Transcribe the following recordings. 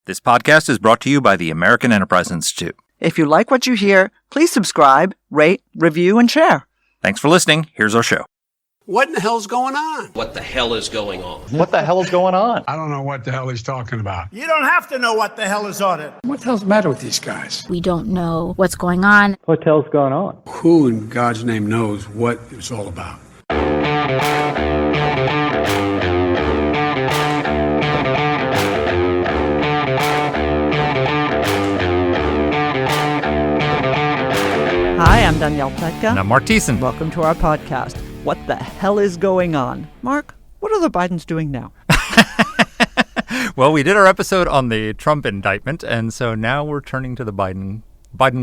This podcast is brought to you by the American Enterprise Institute. If you like what you hear, please subscribe, rate, review, and share. Thanks for listening. Here's our show. What in the hell's going on? What the hell is going on? What the hell is going on? I don't know what the hell he's talking about. You don't have to know what the hell is on it. What the hell's the matter with these guys? We don't know what's going on. What the hell's going on? Who in God's name knows what it's all about? Hi, I'm Danielle Pletka. And I'm Mark Thiessen. Welcome to our podcast, What the Hell is Going On? Mark, what are the Bidens doing now? Well, we did our episode on the Trump indictment, and so now we're turning to the Biden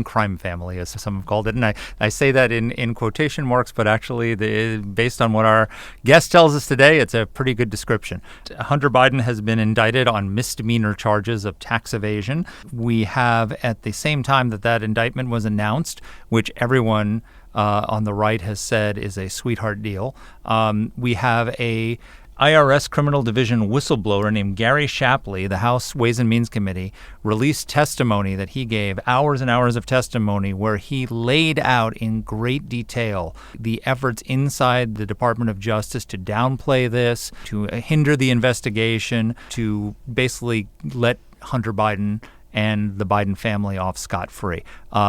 crime family, as some have called it. And I say that in quotation marks, but actually, based on what our guest tells us today, it's a pretty good description. Hunter Biden has been indicted on misdemeanor charges of tax evasion. We have, at the same time that indictment was announced, which everyone on the right has said is a sweetheart deal, we have a IRS Criminal Division whistleblower named Gary Shapley. The House Ways and Means Committee released testimony that he gave, hours and hours of testimony, where he laid out in great detail the efforts inside the Department of Justice to downplay this, to hinder the investigation, to basically let Hunter Biden and the Biden family off scot-free.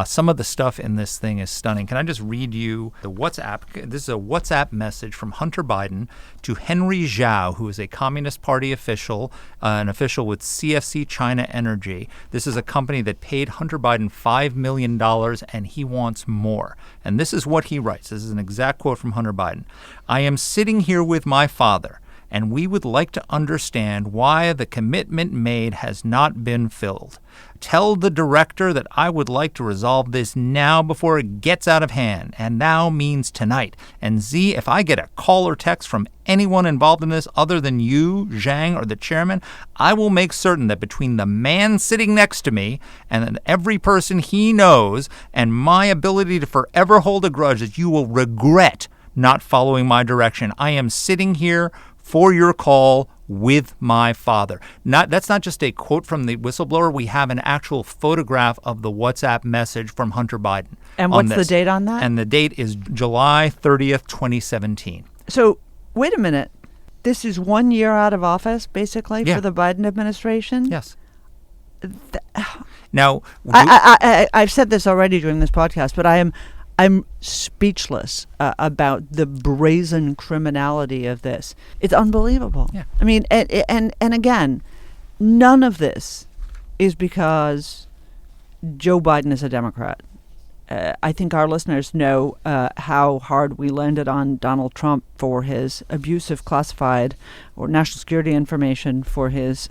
Some of the stuff in this thing is stunning. Can I just read you the WhatsApp? This is a WhatsApp message from Hunter Biden to Henry Zhao, who is a Communist Party official, an official with CFC China Energy. This is a company that paid Hunter Biden $5 million, and he wants more. And this is what he writes. This is an exact quote from Hunter Biden. "I am sitting here with my father, and we would like to understand why the commitment made has not been filled. Tell the director that I would like to resolve this now before it gets out of hand, and now means tonight. And Z, if I get a call or text from anyone involved in this other than you, Zhang, or the chairman, I will make certain that between the man sitting next to me and every person he knows and my ability to forever hold a grudge, that you will regret not following my direction. I am sitting here for your call with my father." That's not just a quote from the whistleblower. We have an actual photograph of the WhatsApp message from Hunter Biden. And what's the date on that? And the date is July 30th, 2017. So, wait a minute. This is 1 year out of office, basically, for the Biden administration? Yes. Now, I've said this already during this podcast, but I'm speechless about the brazen criminality of this. It's unbelievable. Yeah. I mean, and again, none of this is because Joe Biden is a Democrat. I think our listeners know how hard we landed on Donald Trump for his abuse of classified or national security information, for his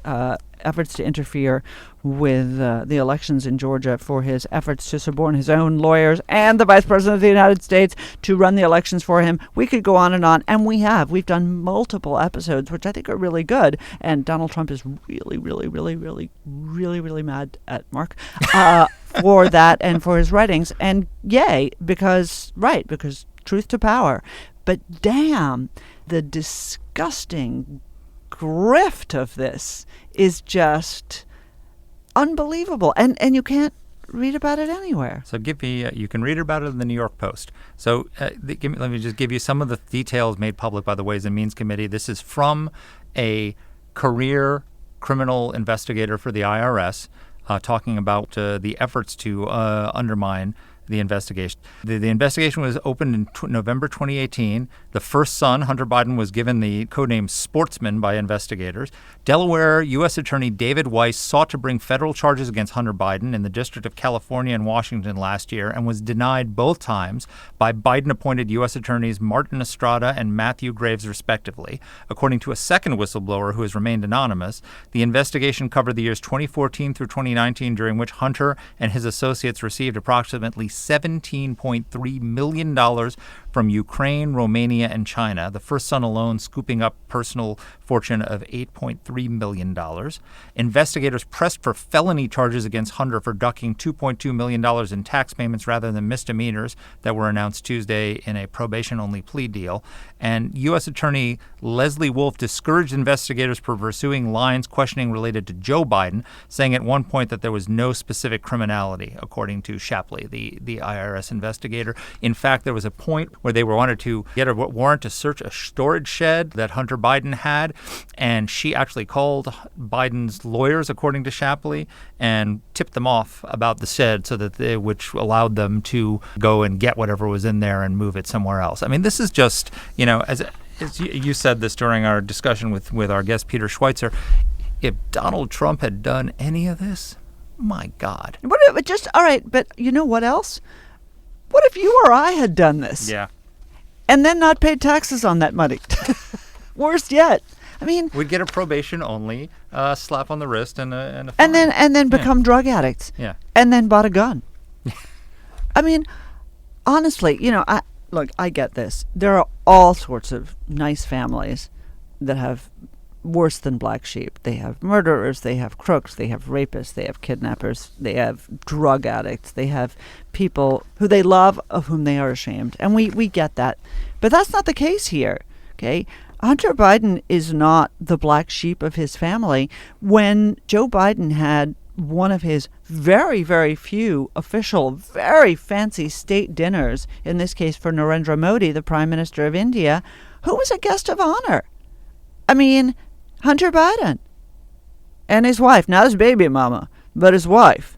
efforts to interfere with the elections in Georgia, for his efforts to suborn his own lawyers and the Vice President of the United States to run the elections for him. We could go on, and we have. We've done multiple episodes, which I think are really good. And Donald Trump is really, really, really, really, really, really mad at Mark for that and for his writings. And yay, because truth to power. But damn, the disgusting grift of this is just unbelievable, and you can't read about it anywhere. So you can read about it in the New York Post. So let me just give you some of the details made public by the Ways and Means Committee. This is from a career criminal investigator for the IRS talking about the efforts to undermine the investigation. The investigation was opened in November 2018. The first son, Hunter Biden, was given the codename Sportsman by investigators. Delaware U.S. Attorney David Weiss sought to bring federal charges against Hunter Biden in the District of California and Washington last year and was denied both times by Biden-appointed U.S. Attorneys Martin Estrada and Matthew Graves, respectively. According to a second whistleblower who has remained anonymous, the investigation covered the years 2014 through 2019, during which Hunter and his associates received approximately $17.3 million from Ukraine, Romania, and China, the first son alone scooping up personal fortune of $8.3 million. Investigators pressed for felony charges against Hunter for ducking $2.2 million in tax payments rather than misdemeanors that were announced Tuesday in a probation-only plea deal. And U.S. Attorney Leslie Wolf discouraged investigators from pursuing lines questioning related to Joe Biden, saying at one point that there was no specific criminality, according to Shapley, the IRS investigator. In fact, there was a point where they wanted to get a warrant to search a storage shed that Hunter Biden had, and she actually called Biden's lawyers, according to Shapley, and tipped them off about the shed so that which allowed them to go and get whatever was in there and move it somewhere else. I mean, this is just, as you said this during our discussion with our guest Peter Schweitzer, if Donald Trump had done any of this, my God. All right, but you know what else? What if you or I had done this? Yeah. And then not paid taxes on that money? Worst yet. I mean, we'd get a probation-only slap on the wrist and a fine. and then become drug addicts. Yeah. And then bought a gun. I mean, honestly, I get this. There are all sorts of nice families that have worse than black sheep. They have murderers, they have crooks, they have rapists, they have kidnappers, they have drug addicts, they have people who they love, of whom they are ashamed. And we get that. But that's not the case here, okay? Hunter Biden is not the black sheep of his family. When Joe Biden had one of his very, very few official, very fancy state dinners, in this case for Narendra Modi, the Prime Minister of India, who was a guest of honor? I mean, Hunter Biden and his wife, not his baby mama, but his wife.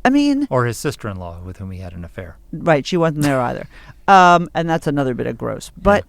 I mean... Or his sister-in-law with whom he had an affair. Right, she wasn't there either. And that's another bit of gross. But,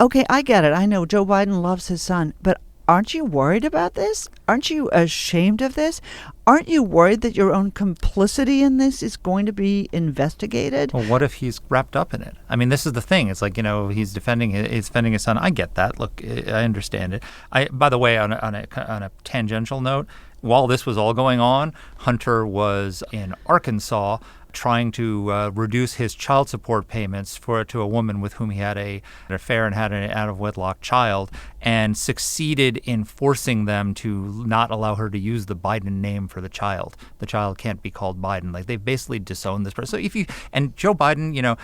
okay, I get it. I know Joe Biden loves his son, but aren't you worried about this? Aren't you ashamed of this? Aren't you worried that your own complicity in this is going to be investigated? Well, what if he's wrapped up in it? I mean, this is the thing. It's like, he's defending his son. I get that. Look, I understand it. By the way, on a tangential note, while this was all going on, Hunter was in Arkansas trying to reduce his child support payments to a woman with whom he had an affair and had an out-of-wedlock child, and succeeded in forcing them to not allow her to use the Biden name for the child. The child can't be called Biden. Like, they basically disowned this person. So and Joe Biden,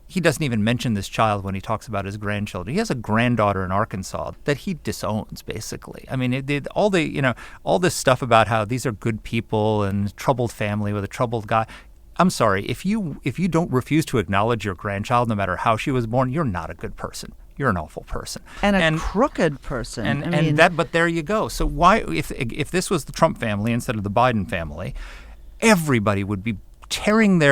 he doesn't even mention this child when he talks about his grandchildren. He has a granddaughter in Arkansas that he disowns, basically. I mean, all this stuff about how these are good people and troubled family with a troubled guy. I'm sorry, if you don't refuse to acknowledge your grandchild, no matter how she was born, you're not a good person. You're an awful person. And a crooked person. But there you go. So why, if this was the Trump family instead of the Biden family, everybody would be tearing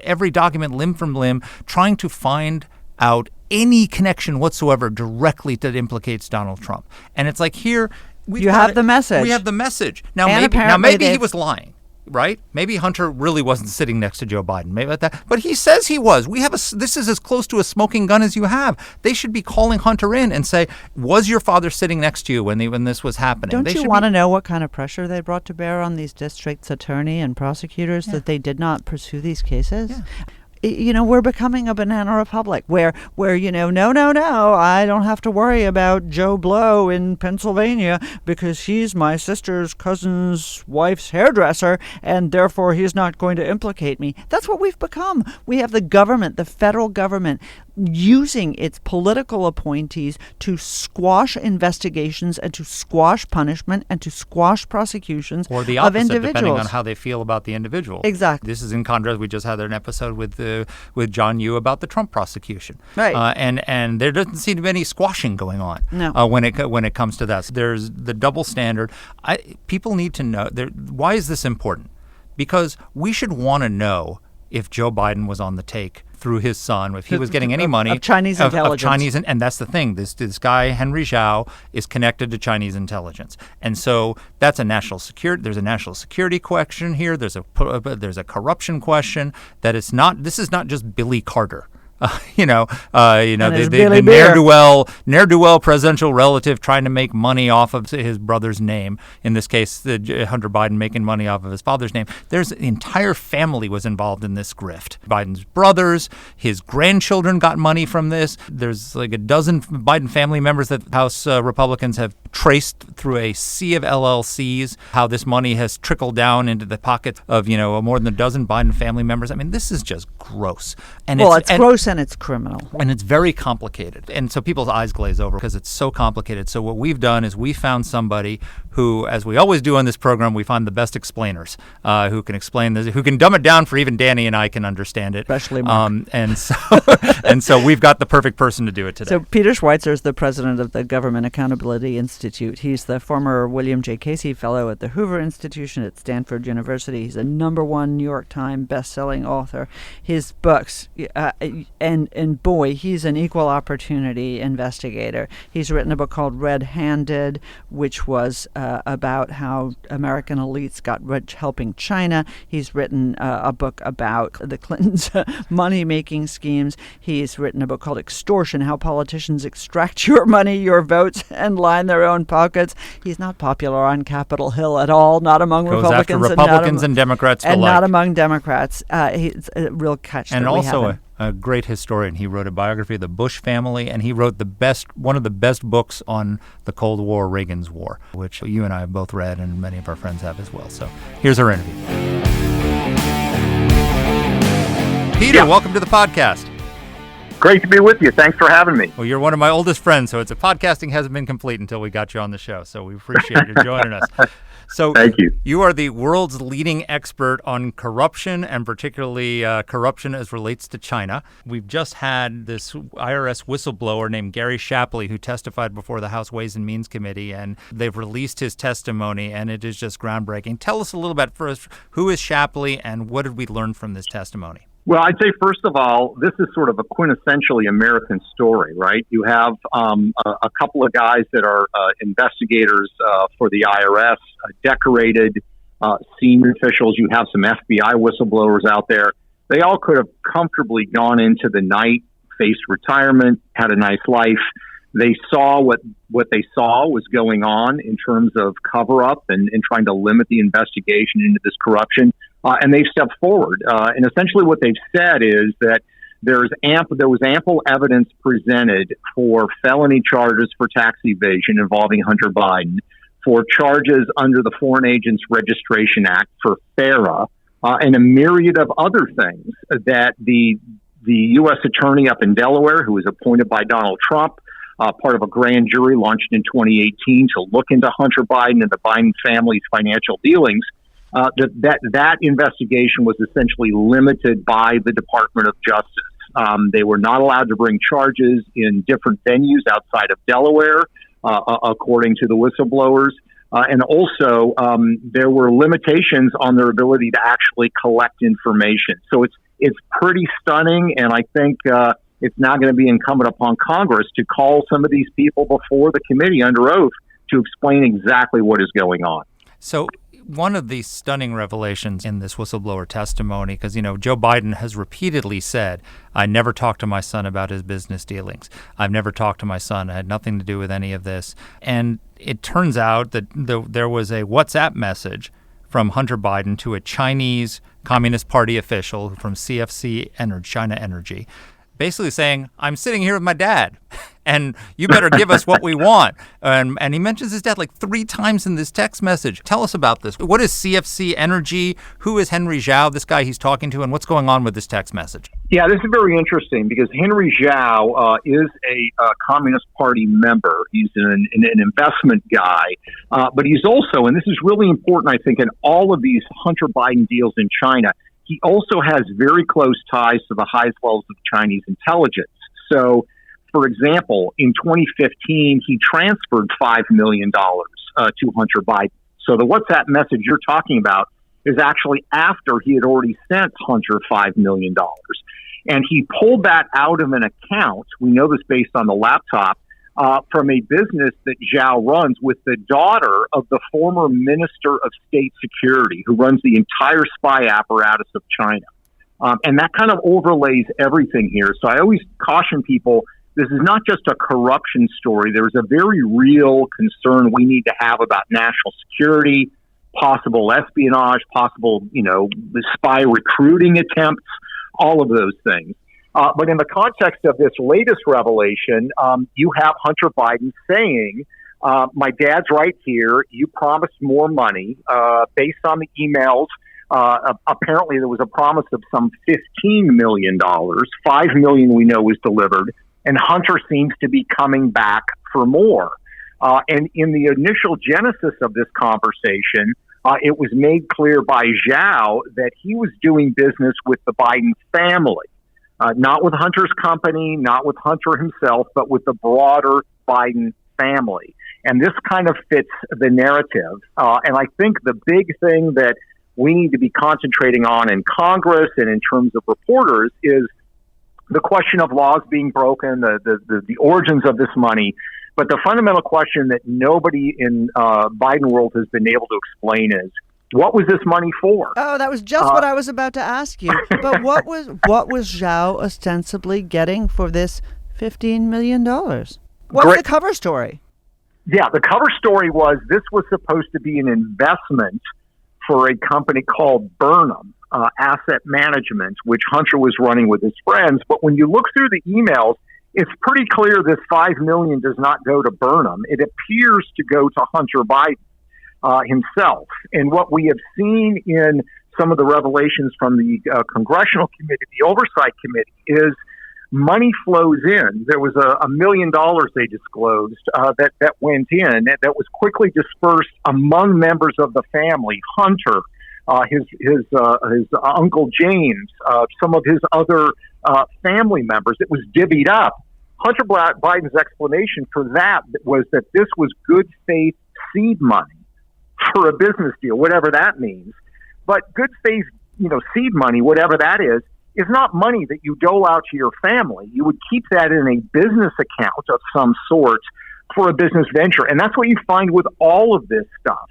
every document limb from limb, trying to find out any connection whatsoever directly that implicates Donald Trump. And it's like, here you have the message. We have the message. Now and maybe he was lying. Right? Maybe Hunter really wasn't sitting next to Joe Biden. Maybe that, but he says he was. This is as close to a smoking gun as you have. They should be calling Hunter in and say, "Was your father sitting next to you when this was happening?" Don't you want to know what kind of pressure they brought to bear on these districts' attorney and prosecutors that they did not pursue these cases? Yeah. We're becoming a banana republic where no, I don't have to worry about Joe Blow in Pennsylvania because he's my sister's cousin's wife's hairdresser, and therefore he's not going to implicate me. That's what we've become. We have the government, the federal government, using its political appointees to squash investigations and to squash punishment and to squash prosecutions or the of opposite, individuals. depending on how they feel about the individual. Exactly. This is in contrast. We just had an episode with John Yoo about the Trump prosecution, right? And there doesn't seem to be any squashing going on. No. When it comes to that, so there's the double standard. People need to know. Why is this important? Because we should want to know if Joe Biden was on the take through his son, if he was getting any money of Chinese intelligence. And that's the thing. This guy Henry Zhao is connected to Chinese intelligence, and so that's a national security. There's a national security question here. There's a corruption question. This is not just Billy Carter. the ne'er-do-well presidential relative trying to make money off of his brother's name. In this case, Hunter Biden making money off of his father's name. There's an entire family was involved in this grift. Biden's brothers, his grandchildren got money from this. There's like a dozen Biden family members that House Republicans have traced through a sea of LLCs, how this money has trickled down into the pockets of, more than a dozen Biden family members. I mean, this is just gross. And it's gross and it's criminal. And it's very complicated. And so people's eyes glaze over because it's so complicated. So what we've done is we found somebody who, as we always do on this program, we find the best explainers who can explain this, who can dumb it down for even Danny and I can understand it. Especially Mark. And so we've got the perfect person to do it today. So Peter Schweitzer is the president of the Government Accountability Institute. He's the former William J. Casey Fellow at the Hoover Institution at Stanford University. He's a #1 New York Times best-selling author. His books, and boy, he's an equal opportunity investigator. He's written a book called Red-Handed, which was about how American elites got rich helping China. He's written a book about the Clintons' money-making schemes. He's written a book called Extortion, How Politicians Extract Your Money, Your Votes, and Line Their Own Pockets. He's not popular on Capitol Hill at all, not among Republicans. Goes after Republicans and Democrats alike. And not among Democrats. He's a real catch. And that also we have a great historian. He wrote a biography of the Bush family, and he wrote one of the best books on the Cold War, Reagan's War, which you and I have both read, and many of our friends have as well. So here's our interview. Peter, welcome to the podcast. Great to be with you. Thanks for having me. Well, you're one of my oldest friends, so podcasting hasn't been complete until we got you on the show. So we appreciate you joining us. So thank you. You are the world's leading expert on corruption, and particularly corruption as relates to China. We've just had this IRS whistleblower named Gary Shapley who testified before the House Ways and Means Committee, and they've released his testimony, and it is just groundbreaking. Tell us a little bit first, who is Shapley, and what did we learn from this testimony? Well, I'd say, first of all, this is sort of a quintessentially American story, right? You have a couple of guys that are investigators for the IRS, decorated senior officials. You have some FBI whistleblowers out there. They all could have comfortably gone into the night, faced retirement, had a nice life. They saw what they saw was going on in terms of cover-up and trying to limit the investigation into this corruption. And they've stepped forward. And essentially what they've said is that there was ample evidence presented for felony charges for tax evasion involving Hunter Biden, for charges under the Foreign Agents Registration Act for FARA, and a myriad of other things that the U.S. attorney up in Delaware, who was appointed by Donald Trump, part of a grand jury launched in 2018 to look into Hunter Biden and the Biden family's financial dealings, that investigation was essentially limited by the Department of Justice. They were not allowed to bring charges in different venues outside of Delaware, according to the whistleblowers. And also, there were limitations on their ability to actually collect information. So it's pretty stunning, and I think it's now going to be incumbent upon Congress to call some of these people before the committee under oath to explain exactly what is going on. So one of the stunning revelations in this whistleblower testimony, because, Joe Biden has repeatedly said, I never talked to my son about his business dealings. I've never talked to my son. I had nothing to do with any of this. And it turns out that there was a WhatsApp message from Hunter Biden to a Chinese Communist Party official from CFC Energy, China Energy, basically saying, I'm sitting here with my dad, and you better give us what we want. And he mentions his dad like 3 times in this text message. Tell us about this. What is CFC Energy? Who is Henry Zhao, this guy he's talking to, and what's going on with this text message? Yeah, this is very interesting because Henry Zhao is a Communist Party member. He's an investment guy, but he's also, and this is really important, I think, in all of these Hunter Biden deals in China, he also has very close ties to the highest levels of Chinese intelligence. So, for example, in 2015, he transferred $5 million to Hunter Biden. So the WhatsApp message you're talking about is actually after he had already sent Hunter $5 million. And he pulled that out of an account, we know this based on the laptop, from a business that Zhao runs with the daughter of the former Minister of State Security, who runs the entire spy apparatus of China. And that kind of overlays everything here. So I always caution people, this is not just a corruption story. There's a very real concern we need to have about national security, possible espionage, possible, spy recruiting attempts, all of those things. But in the context of this latest revelation, you have Hunter Biden saying, my dad's right here. You promised more money based on the emails. Apparently, there was a promise of some $15 million. $5 million we know was delivered. And Hunter seems to be coming back for more. And in the initial genesis of this conversation, it was made clear by Zhao that he was doing business with the Biden family, not with Hunter's company, not with Hunter himself, but with the broader Biden family. And this kind of fits the narrative. And I think the big thing that we need to be concentrating on in Congress and in terms of reporters is the question of laws being broken, the origins of this money. But the fundamental question that nobody in Biden world has been able to explain is, what was this money for? Oh, that was just what I was about to ask you. But what was Zhao ostensibly getting for this $15 million? What's the cover story? Yeah, the cover story was this was supposed to be an investment for a company called Burnham Asset Management, which Hunter was running with his friends. But when you look through the emails, it's pretty clear this $5 million does not go to Burnham. It appears to go to Hunter Biden himself. And what we have seen in some of the revelations from the Congressional Committee, the Oversight Committee, is money flows in. There was $1 million they disclosed that went in that was quickly dispersed among members of the family. Hunter, his Uncle James, some of his other family members. It was divvied up. Hunter Biden's explanation for that was that this was good faith seed money for a business deal, whatever that means. But good faith, seed money, whatever that is not money that you dole out to your family. You would keep that in a business account of some sort for a business venture. And that's what you find with all of this stuff.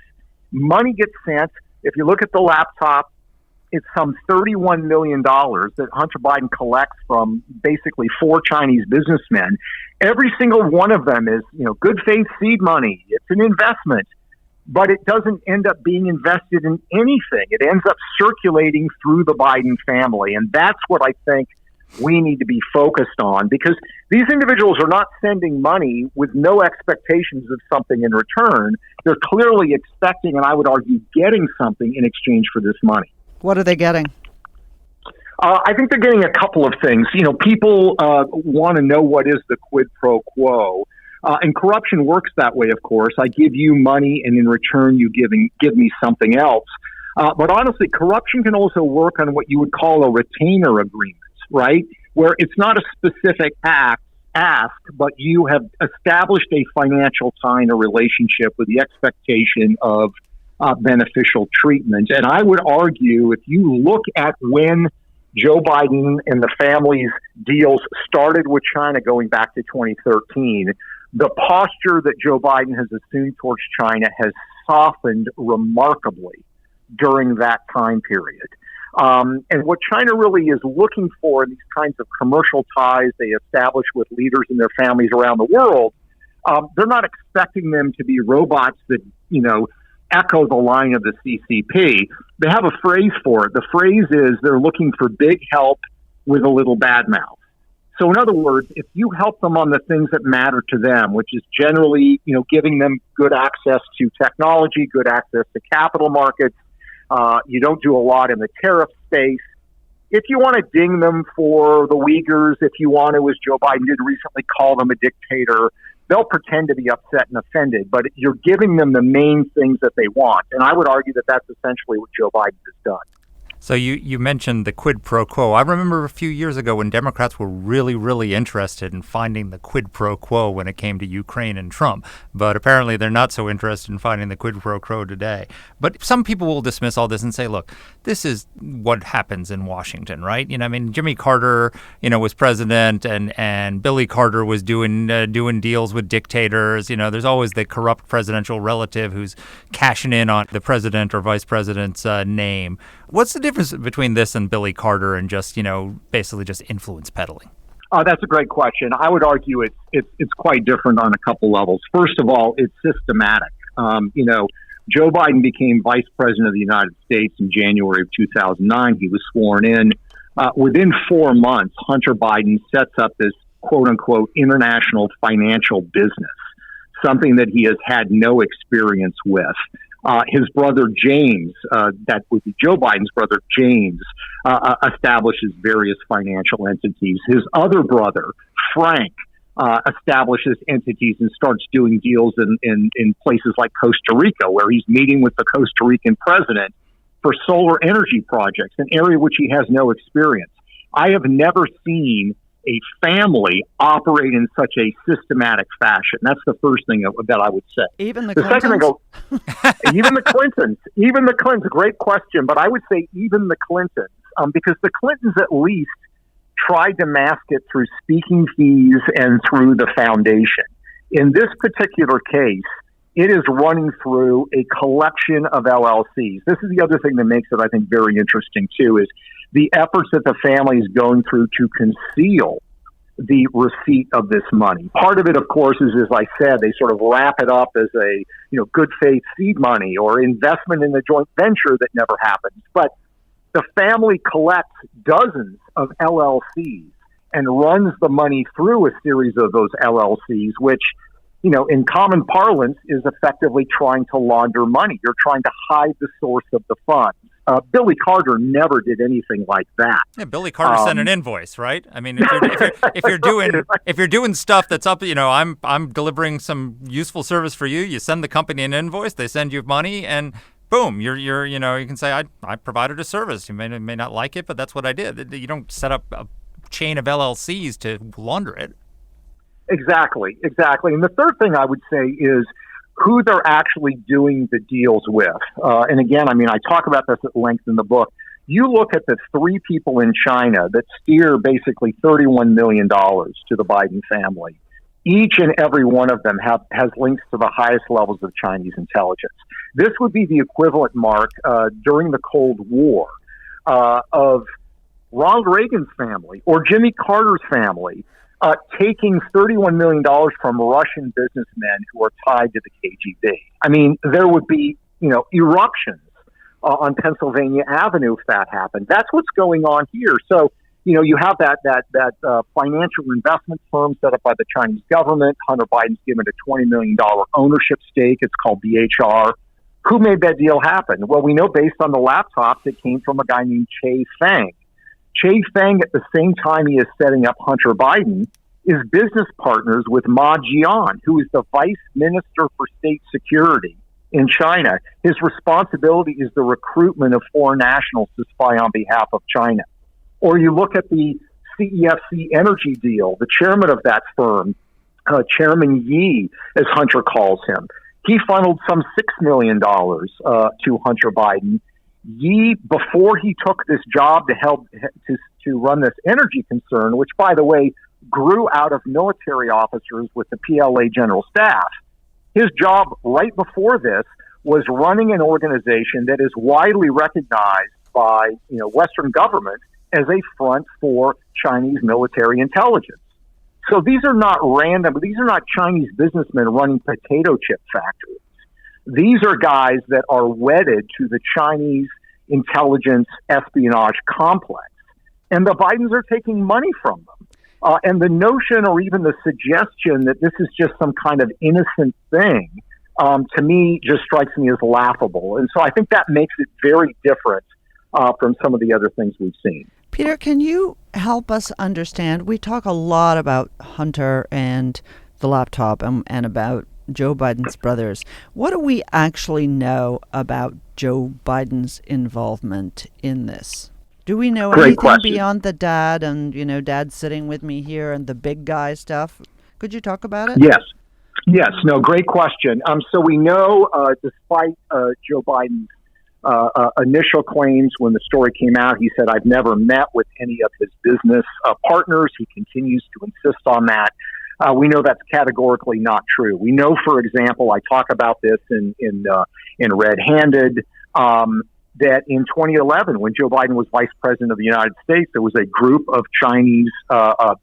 Money gets sent. If you look at the laptop, it's some $31 million that Hunter Biden collects from basically 4 Chinese businessmen. Every single one of them is, good faith seed money. It's an investment, but it doesn't end up being invested in anything. It ends up circulating through the Biden family. And that's what I think we need to be focused on, because these individuals are not sending money with no expectations of something in return. They're clearly expecting, and I would argue, getting something in exchange for this money. What are they getting? I think they're getting a couple of things. People want to know what is the quid pro quo. And corruption works that way, of course. I give you money, and in return, you give me something else. But honestly, corruption can also work on what you would call a retainer agreement, right? Where it's not a specific ask, but you have established a financial tie in a relationship with the expectation of beneficial treatment. And I would argue, if you look at when Joe Biden and the family's deals started with China going back to 2013, the posture that Joe Biden has assumed towards China has softened remarkably during that time period. And what China really is looking for in these kinds of commercial ties they establish with leaders and their families around the world, they're not expecting them to be robots that, echo the line of the CCP. They have a phrase for it. The phrase is they're looking for big help with a little bad mouth. So in other words, if you help them on the things that matter to them, which is generally, giving them good access to technology, good access to capital markets, you don't do a lot in the tariff space. If you want to ding them for the Uyghurs, if you want to, as Joe Biden did recently, call them a dictator, they'll pretend to be upset and offended, but you're giving them the main things that they want. And I would argue that that's essentially what Joe Biden has done. So you mentioned the quid pro quo. I remember a few years ago when Democrats were really, really interested in finding the quid pro quo when it came to Ukraine and Trump. But apparently they're not so interested in finding the quid pro quo today. But some people will dismiss all this and say, look, this is what happens in Washington, right? Jimmy Carter, was president and Billy Carter was doing deals with dictators. There's always the corrupt presidential relative who's cashing in on the president or vice president's name. What's the difference between this and Billy Carter and just, basically just influence peddling? That's a great question. I would argue it's quite different on a couple levels. First of all, it's systematic. Joe Biden became vice president of the United States in January of 2009. He was sworn in. Within 4 months, Hunter Biden sets up this quote-unquote international financial business, something that he has had no experience with. His brother James, that would be Joe Biden's brother James, establishes various financial entities. His other brother, Frank, establishes entities and starts doing deals in places like Costa Rica, where he's meeting with the Costa Rican president for solar energy projects, an area which he has no experience. I have never seen a family operate in such a systematic fashion. That's the first thing that I would say. Even the second thing, even the Clintons, great question, but I would say even the Clintons, because the Clintons at least tried to mask it through speaking fees and through the foundation. In this particular case, it is running through a collection of LLCs. This is the other thing that makes it, I think, very interesting, too, is the efforts that the family is going through to conceal the receipt of this money. Part of it, of course, is, as I said, they sort of wrap it up as a good faith seed money or investment in a joint venture that never happens. But the family collects dozens of LLCs and runs the money through a series of those LLCs, which, in common parlance, is effectively trying to launder money. You're trying to hide the source of the funds. Billy Carter never did anything like that. Yeah, Billy Carter sent an invoice, right? I mean, if you're doing stuff that's up, I'm delivering some useful service for you. You send the company an invoice, they send you money, and boom, you can say I provided a service. You may not like it, but that's what I did. You don't set up a chain of LLCs to launder it. Exactly. And the third thing I would say is who they're actually doing the deals with. And again, I talk about this at length in the book. You look at the 3 people in China that steer basically $31 million to the Biden family. Each and every one of them has links to the highest levels of Chinese intelligence. This would be the equivalent, Mark, during the Cold War of Ronald Reagan's family or Jimmy Carter's family taking $31 million from Russian businessmen who are tied to the KGB. There would be, eruptions on Pennsylvania Avenue if that happened. That's what's going on here. So, you have that financial investment firm set up by the Chinese government. Hunter Biden's given a $20 million ownership stake. It's called BHR. Who made that deal happen? Well, we know based on the laptops, it came from a guy named Che Feng. Che Feng, at the same time he is setting up Hunter Biden, is business partners with Ma Jian, who is the Vice Minister for State Security in China. His responsibility is the recruitment of foreign nationals to spy on behalf of China. Or you look at the CEFC energy deal, the chairman of that firm, Chairman Yi, as Hunter calls him, he funneled some $6 million to Hunter Biden. Yi, before he took this job to help to run this energy concern, which, by the way, grew out of military officers with the PLA General Staff, his job right before this was running an organization that is widely recognized by Western government as a front for Chinese military intelligence. So these are not random. These are not Chinese businessmen running potato chip factories. These are guys that are wedded to the Chinese intelligence espionage complex. And the Bidens are taking money from them. And the notion or even the suggestion that this is just some kind of innocent thing, to me, just strikes me as laughable. And so I think that makes it very different from some of the other things we've seen. Peter, can you help us understand? We talk a lot about Hunter and the laptop and about Joe Biden's brothers. What do we actually know about Joe Biden's involvement in this? Do we know anything beyond the dad and, dad sitting with me here and the big guy stuff? Could you talk about it? Yes. No, great question. So we know, despite Joe Biden's initial claims when the story came out, he said, I've never met with any of his business partners. He continues to insist on that. We know that's categorically not true. We know, for example, I talk about this in Red-Handed, that in 2011, when Joe Biden was vice president of the United States, there was a group of Chinese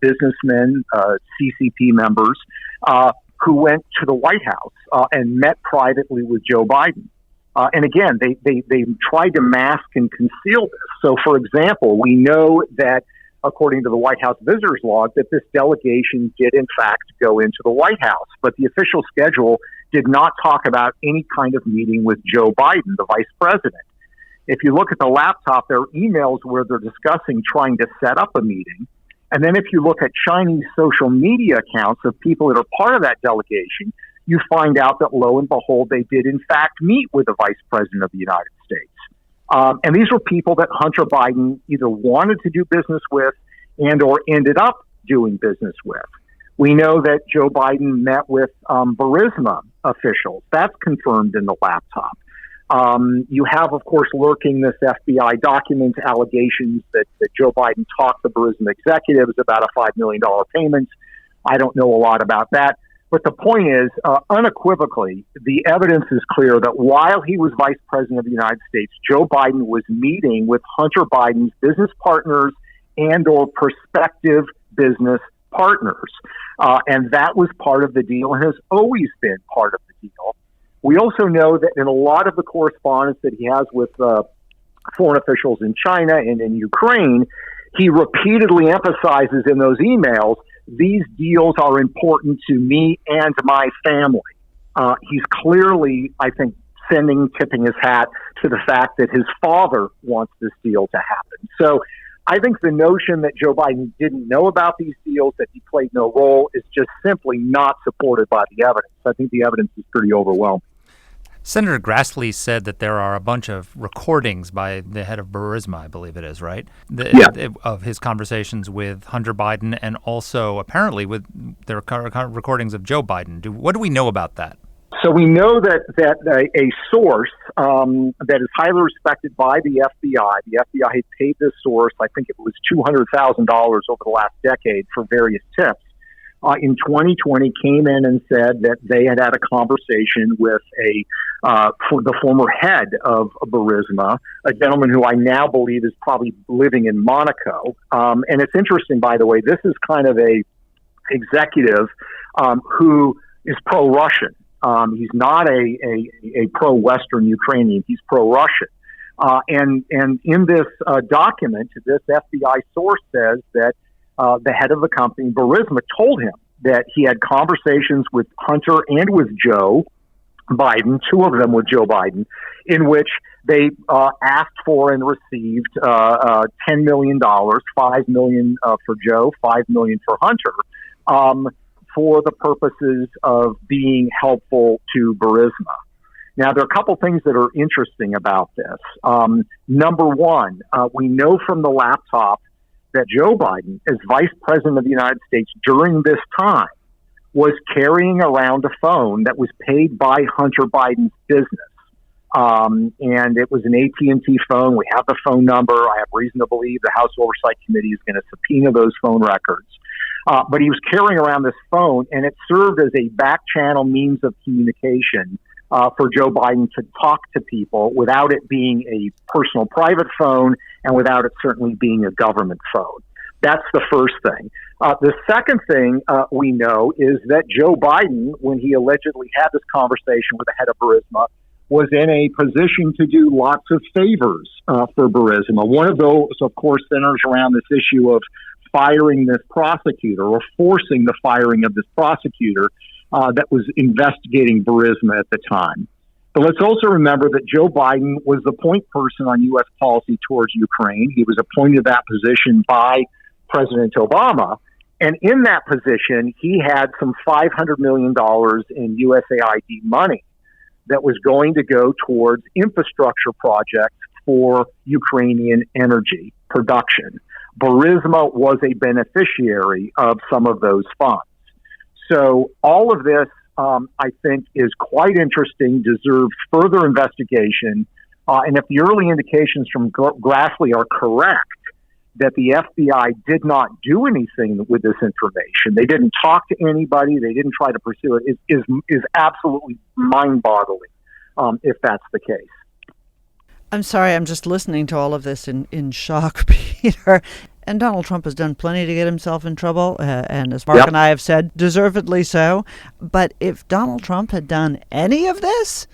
businessmen, CCP members, who went to the White House and met privately with Joe Biden. And again, they tried to mask and conceal this. So, for example, we know that, according to the White House visitors log, that this delegation did, in fact, go into the White House. But the official schedule did not talk about any kind of meeting with Joe Biden, the vice president. If you look at the laptop, there are emails where they're discussing trying to set up a meeting. And then if you look at Chinese social media accounts of people that are part of that delegation, you find out that, lo and behold, they did, in fact, meet with the vice president of the United States. And these were people that Hunter Biden either wanted to do business with and or ended up doing business with. We know that Joe Biden met with Burisma officials. That's confirmed in the laptop. You have, of course, lurking this FBI document allegations that Joe Biden talked to Burisma executives about a $5 million payment. I don't know a lot about that. But the point is, unequivocally, the evidence is clear that while he was vice president of the United States, Joe Biden was meeting with Hunter Biden's business partners and or prospective business partners. And that was part of the deal and has always been part of the deal. We also know that in a lot of the correspondence that he has with foreign officials in China and in Ukraine, he repeatedly emphasizes in those emails, these deals are important to me and my family. He's clearly, I think, tipping his hat to the fact that his father wants this deal to happen. So I think the notion that Joe Biden didn't know about these deals, that he played no role, is just simply not supported by the evidence. I think the evidence is pretty overwhelming. Senator Grassley said that there are a bunch of recordings by the head of Burisma, I believe it is, right? Of his conversations with Hunter Biden and also apparently with their recordings of Joe Biden. What do we know about that? So we know that a source that is highly respected by the FBI had paid this source, I think it was $200,000 over the last decade for various tips. In 2020 came in and said that they had a conversation with the former head of Burisma, a gentleman who I now believe is probably living in Monaco. And it's interesting, by the way, this is kind of a executive who is pro-Russian. He's not a pro-Western Ukrainian. He's pro-Russian. And in this document, this FBI source says that the head of the company, Burisma, told him that he had conversations with Hunter and with Joe Biden, two of them with Joe Biden, in which they asked for and received $10 million, $5 million for Joe, $5 million for Hunter, for the purposes of being helpful to Burisma. Now, there are a couple things that are interesting about this. Number one, we know from the laptop that Joe Biden, as vice president of the United States during this time, was carrying around a phone that was paid by Hunter Biden's business. And it was an AT&T phone. We have the phone number. I have reason to believe the House Oversight Committee is going to subpoena those phone records. But he was carrying around this phone, and it served as a back-channel means of communication for Joe Biden to talk to people without it being a personal private phone and without it certainly being a government phone. That's the first thing. The second thing we know is that Joe Biden, when he allegedly had this conversation with the head of Burisma, was in a position to do lots of favors for Burisma. One of those, of course, centers around this issue of firing this prosecutor or forcing the firing of this prosecutor that was investigating Burisma at the time. But let's also remember that Joe Biden was the point person on U.S. policy towards Ukraine. He was appointed to that position by President Obama. And in that position, he had some $500 million in USAID money that was going to go towards infrastructure projects for Ukrainian energy production. Burisma was a beneficiary of some of those funds. So all of this, I think, is quite interesting, deserves further investigation. And if the early indications from Grassley are correct, that the FBI did not do anything with this information, they didn't talk to anybody, they didn't try to pursue it, is absolutely mind-boggling if that's the case. I'm sorry, I'm just listening to all of this in shock, Peter. And Donald Trump has done plenty to get himself in trouble, and as Mark and I have said, deservedly so. But if Donald Trump had done any of this,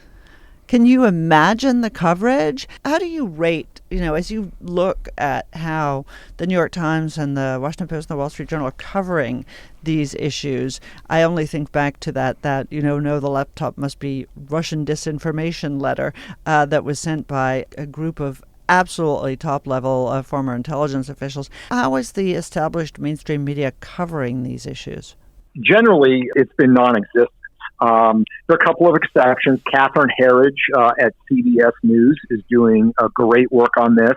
can you imagine the coverage? How do you rate, as you look at how the New York Times and the Washington Post and the Wall Street Journal are covering these issues? I only think back to that no, the laptop must be Russian disinformation letter that was sent by a group of absolutely top-level former intelligence officials. How is the established mainstream media covering these issues? Generally, it's been non-existent. There are a couple of exceptions. Catherine Herridge at CBS News is doing great work on this.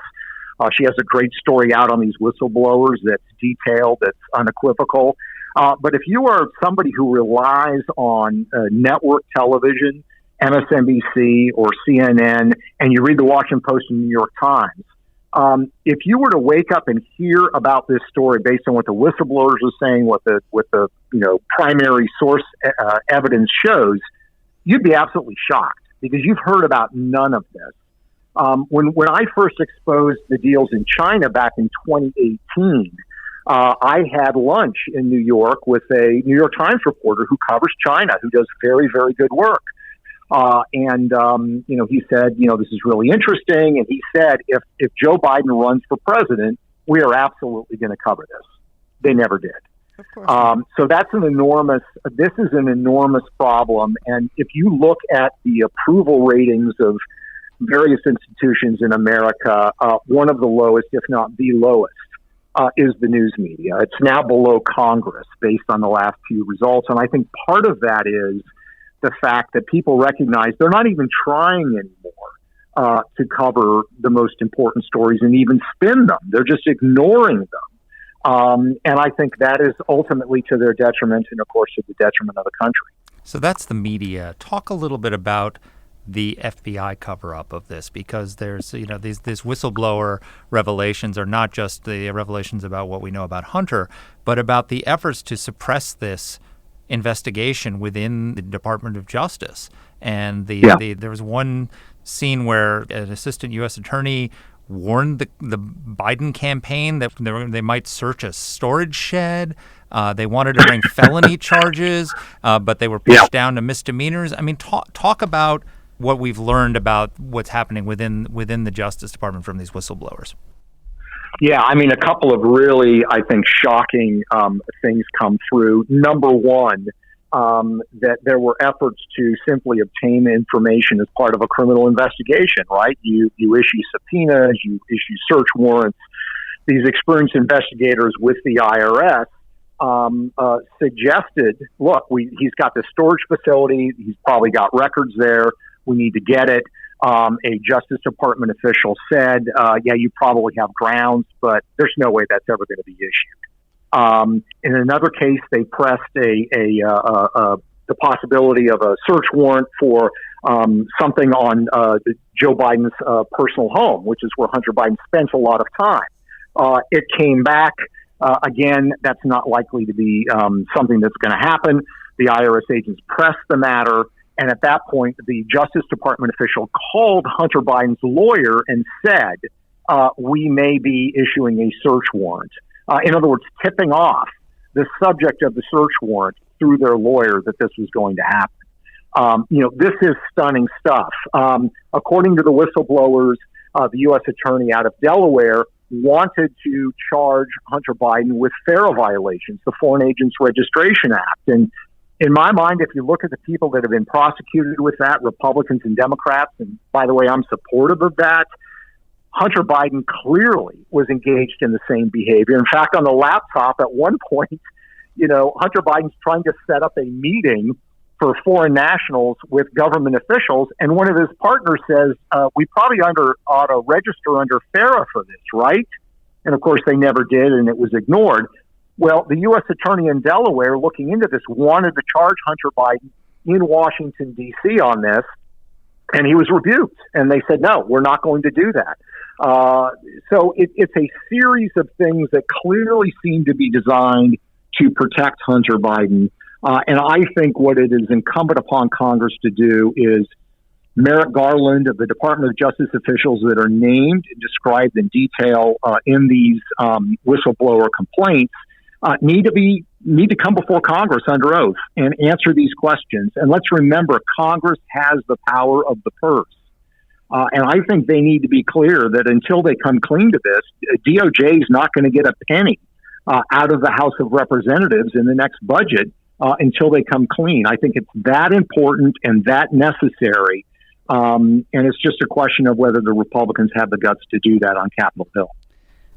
She has a great story out on these whistleblowers that's detailed, that's unequivocal. But if you are somebody who relies on network television, MSNBC or CNN, and you read the Washington Post and New York Times, if you were to wake up and hear about this story based on what the whistleblowers are saying, what the primary source evidence shows, you'd be absolutely shocked because you've heard about none of this. When I first exposed the deals in China back in 2018, I had lunch in New York with a New York Times reporter who covers China, who does very, very good work. He said, this is really interesting. And he said, if Joe Biden runs for president, we are absolutely going to cover this. They never did. Of course. So this is an enormous problem. And if you look at the approval ratings of various institutions in America, one of the lowest, if not the lowest, is the news media. It's now below Congress based on the last few results. And I think part of that is the fact that people recognize they're not even trying anymore to cover the most important stories and even spin them. They're just ignoring them. And I think that is ultimately to their detriment and, of course, to the detriment of the country. So that's the media. Talk a little bit about the FBI cover-up of this, because there's, these whistleblower revelations are not just the revelations about what we know about Hunter, but about the efforts to suppress this investigation within the Department of Justice. And there was one scene where an assistant U.S. attorney warned the Biden campaign that they might search a storage shed. They wanted to bring felony charges, but they were pushed down to misdemeanors. I mean, talk about what we've learned about what's happening within the Justice Department from these whistleblowers. Yeah, I mean, a couple of really, I think, shocking things come through. Number one, that there were efforts to simply obtain information as part of a criminal investigation, right? You issue subpoenas, you issue search warrants. These experienced investigators with the IRS suggested, look, he's got this storage facility. He's probably got records there. We need to get it. A Justice Department official said, you probably have grounds, but there's no way that's ever going to be issued. In another case, they pressed the possibility of a search warrant for something on Joe Biden's personal home, which is where Hunter Biden spends a lot of time. It came back. Again, that's not likely to be something that's going to happen. The IRS agents pressed the matter. And at that point, the Justice Department official called Hunter Biden's lawyer and said, we may be issuing a search warrant. In other words, tipping off the subject of the search warrant through their lawyer that this was going to happen. This is stunning stuff. According to the whistleblowers, the U.S. attorney out of Delaware wanted to charge Hunter Biden with FARA violations, the Foreign Agents Registration Act. And in my mind, if you look at the people that have been prosecuted with that, Republicans and Democrats, and by the way, I'm supportive of that, Hunter Biden clearly was engaged in the same behavior. In fact, on the laptop at one point, Hunter Biden's trying to set up a meeting for foreign nationals with government officials, and one of his partners says, we probably ought to register under FARA for this, right? And of course, they never did, and it was ignored. Well, the U.S. attorney in Delaware, looking into this, wanted to charge Hunter Biden in Washington, D.C. on this, and he was rebuked. And they said, no, we're not going to do that. So it's a series of things that clearly seem to be designed to protect Hunter Biden. And I think what it is incumbent upon Congress to do is Merrick Garland of the Department of Justice officials that are named and described in detail in these whistleblower complaints need to come before Congress under oath and answer these questions. And let's remember, Congress has the power of the purse. And I think they need to be clear that until they come clean to this, DOJ is not going to get a penny out of the House of Representatives in the next budget until they come clean. I think it's that important and that necessary. And it's just a question of whether the Republicans have the guts to do that on Capitol Hill.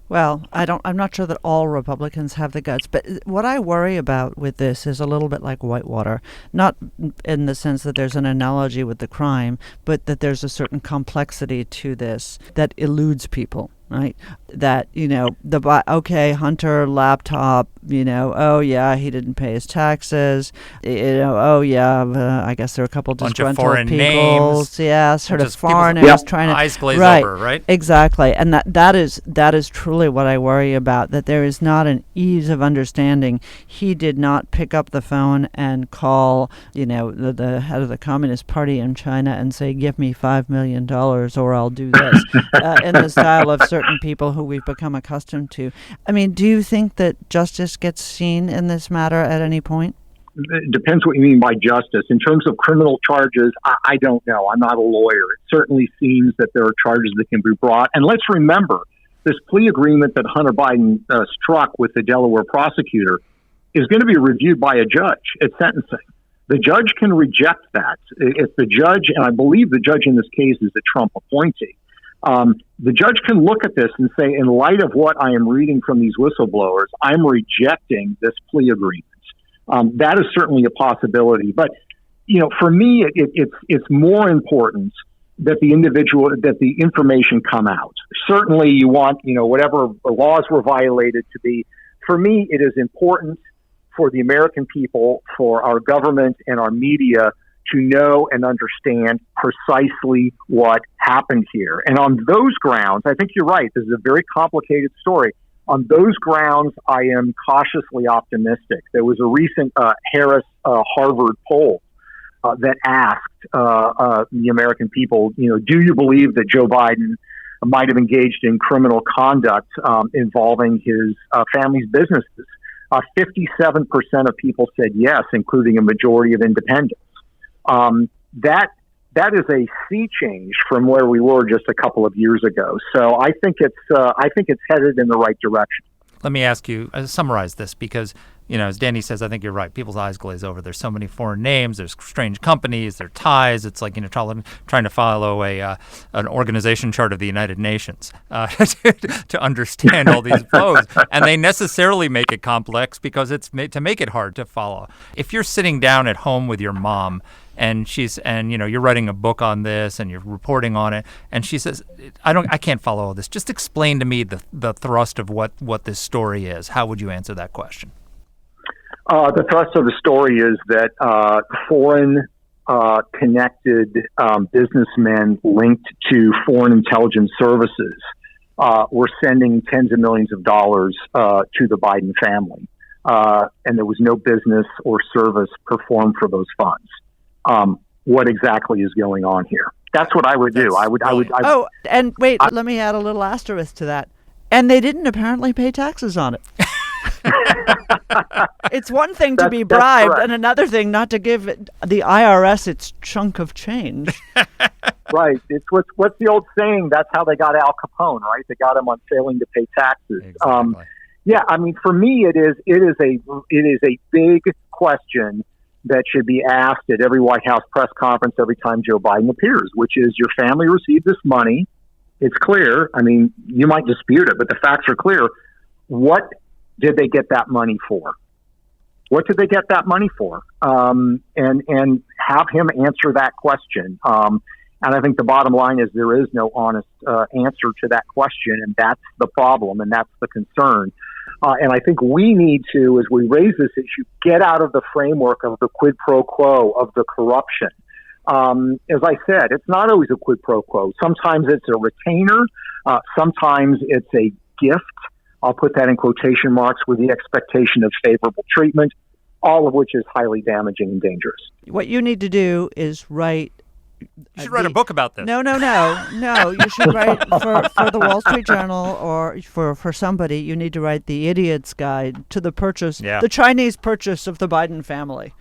Well, I'm not sure that all Republicans have the guts, but what I worry about with this is a little bit like Whitewater, not in the sense that there's an analogy with the crime, but that there's a certain complexity to this that eludes people. Right? That, Hunter laptop, oh yeah, he didn't pay his taxes, oh yeah, I guess there are a couple disgruntled foreign people, names, sort of foreigners trying to eyes glaze right, over, right? Exactly, and that is truly what I worry about. That there is not an ease of understanding. He did not pick up the phone and call, the head of the Communist Party in China and say, "Give me $5 million or I'll do this," in the style of certain people who we've become accustomed to. I mean, do you think that justice gets seen in this matter at any point? It depends what you mean by justice. In terms of criminal charges, I don't know. I'm not a lawyer. It certainly seems that there are charges that can be brought. And let's remember, this plea agreement that Hunter Biden struck with the Delaware prosecutor is going to be reviewed by a judge at sentencing. The judge can reject that. If the judge, and I believe the judge in this case is a Trump appointee, the judge can look at this and say, in light of what I am reading from these whistleblowers, I'm rejecting this plea agreement. That is certainly a possibility. But, for me, it's more important that the information come out. Certainly you want, whatever laws were violated to be. For me, it is important for the American people, for our government and our media to know and understand precisely what happened here. And on those grounds, I think you're right. This is a very complicated story. On those grounds, I am cautiously optimistic. There was a recent Harris-Harvard poll that asked the American people, do you believe that Joe Biden might have engaged in criminal conduct involving his family's businesses? 57% of people said yes, including a majority of independents. That is a sea change from where we were just a couple of years ago. So I think it's headed in the right direction. Let me ask you, summarize this, because, as Danny says, I think you're right. People's eyes glaze over. There's so many foreign names. There's strange companies. There are ties. It's like, trying to follow an organization chart of the United Nations to understand all these flows. And they necessarily make it complex because it's made to make it hard to follow. If you're sitting down at home with your mom and you're writing a book on this and you're reporting on it, and she says, I can't follow all this. Just explain to me the thrust of what this story is. How would you answer that question? The thrust of the story is that foreign connected businessmen linked to foreign intelligence services were sending tens of millions of dollars to the Biden family, and there was no business or service performed for those funds. What exactly is going on here? That's what I would do. I would. Oh, and wait, let me add a little asterisk to that. And they didn't apparently pay taxes on it. It's one thing to be bribed and another thing not to give the IRS its chunk of change. Right. It's what's the old saying? That's how they got Al Capone, right? They got him on failing to pay taxes. Exactly. Yeah. I mean, for me, it is a big question that should be asked at every White House press conference every time Joe Biden appears, which is, your family received this money. It's clear. I mean, you might dispute it, but the facts are clear. What did they get that money for? What did they get that money for? And have him answer that question. And I think the bottom line is there is no honest answer to that question, and that's the problem, and that's the concern. And I think we need to, as we raise this issue, get out of the framework of the quid pro quo, of the corruption. As I said, it's not always a quid pro quo. Sometimes it's a retainer. Sometimes it's a gift. I'll put that in quotation marks, with the expectation of favorable treatment, all of which is highly damaging and dangerous. What you need to do is write You should write a book about this. No. You should write for the Wall Street Journal or for somebody. You need to write the Idiot's Guide to the the Chinese purchase of the Biden family.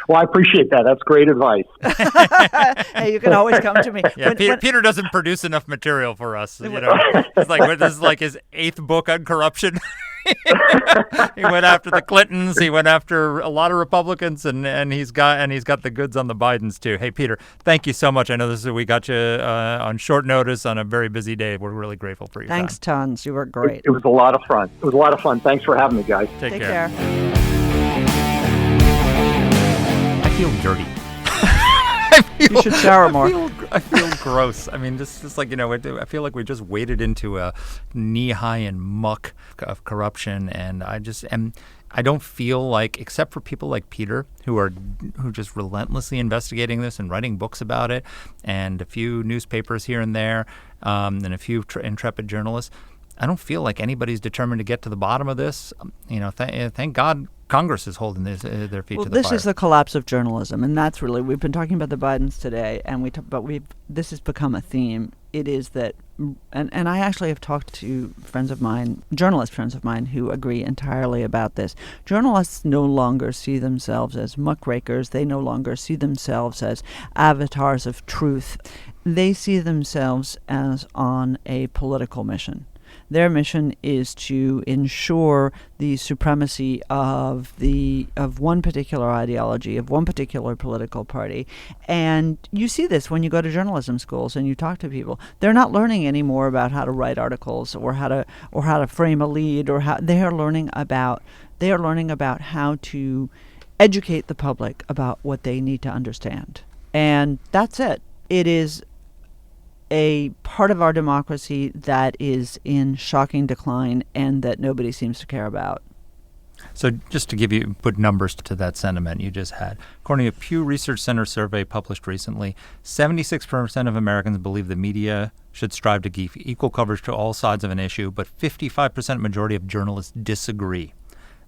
Well, I appreciate that. That's great advice. Hey, you can always come to me. Yeah, Peter doesn't produce enough material for us. It's like this is like his 8th book on corruption. He went after the Clintons. He went after a lot of Republicans, and he's got the goods on the Bidens too. Hey, Peter, thank you so much. I know we got you on short notice on a very busy day. We're really grateful for your time. Thanks tons. You were great. It was a lot of fun. Thanks for having me, guys. Take care. I feel dirty. You should shower more. I feel gross. I mean, just like, I feel like we just waded into a knee-high in muck of corruption, and I don't feel like, except for people like Peter, who are just relentlessly investigating this and writing books about it, and a few newspapers here and there, and a few intrepid journalists, I don't feel like anybody's determined to get to the bottom of this. Thank God Congress is holding their feet to the fire. This is the collapse of journalism, and that's really, we've been talking about the Bidens today, and this has become a theme. It is that, and I actually have talked to journalist friends of mine, who agree entirely about this. Journalists no longer see themselves as muckrakers. They no longer see themselves as avatars of truth. They see themselves as on a political mission. Their mission is to ensure the supremacy of one particular ideology, of one particular political party. And you see this when you go to journalism schools and you talk to people. They're not learning anymore about how to write articles or how to frame a lead, or how they are learning about how to educate the public about what they need to understand. And that's it. It is a part of our democracy that is in shocking decline and that nobody seems to care about. So just to put numbers to that sentiment you just had, according to a Pew Research Center survey published recently, 76% of Americans believe the media should strive to give equal coverage to all sides of an issue, but 55% majority of journalists disagree.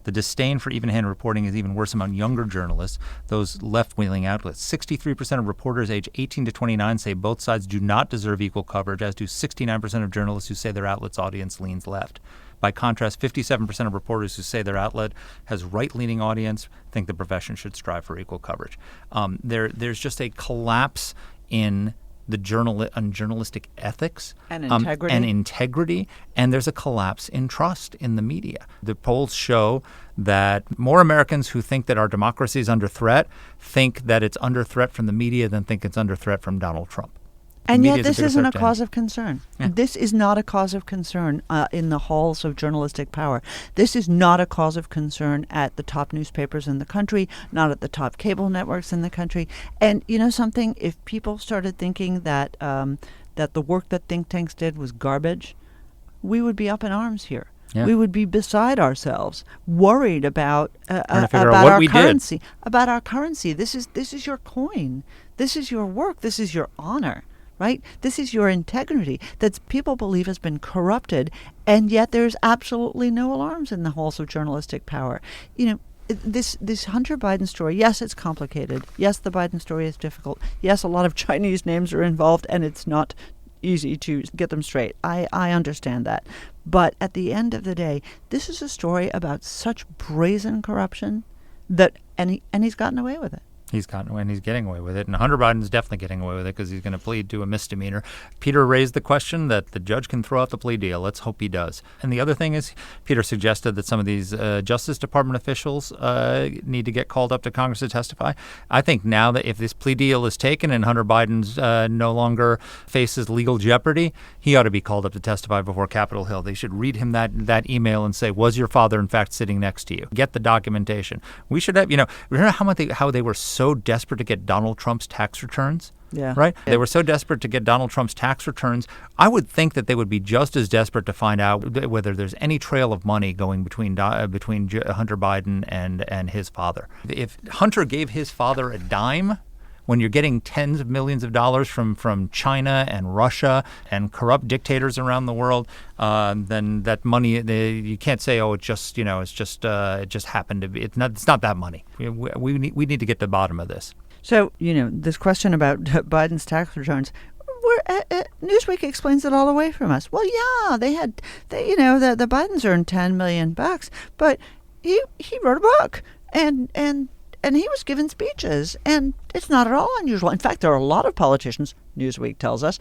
The disdain for even-hand reporting is even worse among younger journalists, those left-wing outlets. 63% of reporters aged 18 to 29 say both sides do not deserve equal coverage, as do 69% of journalists who say their outlet's audience leans left. By contrast, 57% of reporters who say their outlet has right-leaning audience think the profession should strive for equal coverage. There's just a collapse in the journalistic ethics and integrity, and there's a collapse in trust in the media. The polls show that more Americans who think that our democracy is under threat think that it's under threat from the media than think it's under threat from Donald Trump. And yet this isn't a cause of concern. Yeah. This is not a cause of concern in the halls of journalistic power. This is not a cause of concern at the top newspapers in the country, not at the top cable networks in the country. And you know something? If people started thinking that that the work that think tanks did was garbage, we would be up in arms here. Yeah. We would be beside ourselves, worried about about our currency. About our currency. This is your coin. This is your work. This is your honor. Right? This is your integrity that people believe has been corrupted, and yet there's absolutely no alarms in the halls of journalistic power. You know, this Hunter Biden story, yes, it's complicated. Yes, the Biden story is difficult. Yes, a lot of Chinese names are involved, and it's not easy to get them straight. I understand that. But at the end of the day, this is a story about such brazen corruption that, and he's gotten away with it. He's gotten away, and he's getting away with it. And Hunter Biden's definitely getting away with it because he's going to plead to a misdemeanor. Peter raised the question that the judge can throw out the plea deal. Let's hope he does. And the other thing is, Peter suggested that some of these Justice Department officials need to get called up to Congress to testify. I think now that if this plea deal is taken and Hunter Biden's no longer faces legal jeopardy, he ought to be called up to testify before Capitol Hill. They should read him that email and say, was your father in fact sitting next to you? Get the documentation. We should have, remember how they were so desperate to get Donald Trump's tax returns? Yeah. Right? They were so desperate to get Donald Trump's tax returns. I would think that they would be just as desperate to find out whether there's any trail of money going between Hunter Biden and his father. If Hunter gave his father a dime, when you're getting tens of millions of dollars from China and Russia and corrupt dictators around the world, then that money, you can't say, it just happened to be. It's not that money. We need to get to the bottom of this. So, this question about Biden's tax returns, Newsweek explains it all away from us. Well, yeah, the Bidens earned $10 million, but he wrote a book and he was giving speeches, and it's not at all unusual. In fact, there are a lot of politicians, Newsweek tells us,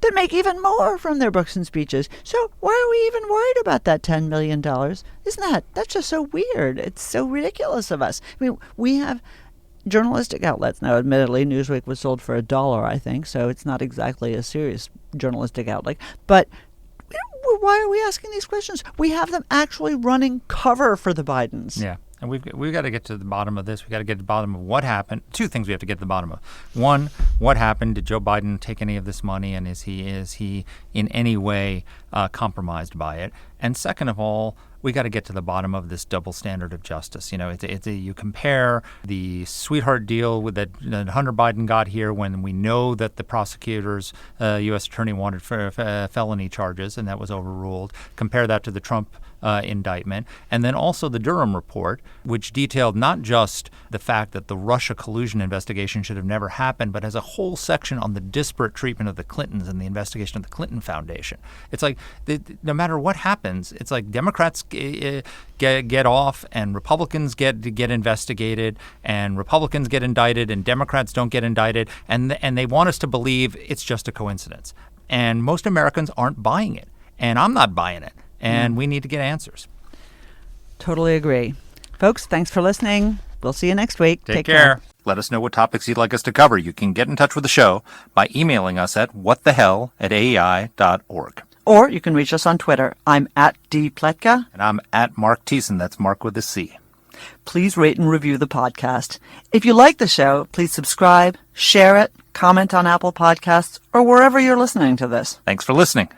that make even more from their books and speeches. So why are we even worried about that $10 million? That's just so weird. It's so ridiculous of us. I mean, we have journalistic outlets. Now, admittedly, Newsweek was sold for $1, I think, so it's not exactly a serious journalistic outlet. But why are we asking these questions? We have them actually running cover for the Bidens. Yeah. And we've got to get to the bottom of this. We've got to get to the bottom of what happened. Two things we have to get to the bottom of. One, what happened? Did Joe Biden take any of this money, and is he in any way compromised by it? And second of all, we got to get to the bottom of this double standard of justice. You compare the sweetheart deal that Hunter Biden got here when we know that the prosecutors, U.S. attorney wanted for felony charges, and that was overruled. Compare that to the Trump indictment. And then also the Durham report, which detailed not just the fact that the Russia collusion investigation should have never happened, but has a whole section on the disparate treatment of the Clintons and the investigation of the Clinton Foundation. It's like no matter what happens, it's like Democrats get off and Republicans get investigated, and Republicans get indicted and Democrats don't get indicted, and they want us to believe it's just a coincidence. And most Americans aren't buying it, and I'm not buying it. And we need to get answers. Totally agree. Folks, thanks for listening. We'll see you next week. Take care. Let us know what topics you'd like us to cover. You can get in touch with the show by emailing us at whatthehell@aei.org. Or you can reach us on Twitter. I'm at @dpletka. And I'm at Mark Thiessen. That's Mark with a C. Please rate and review the podcast. If you like the show, please subscribe, share it, comment on Apple Podcasts, or wherever you're listening to this. Thanks for listening.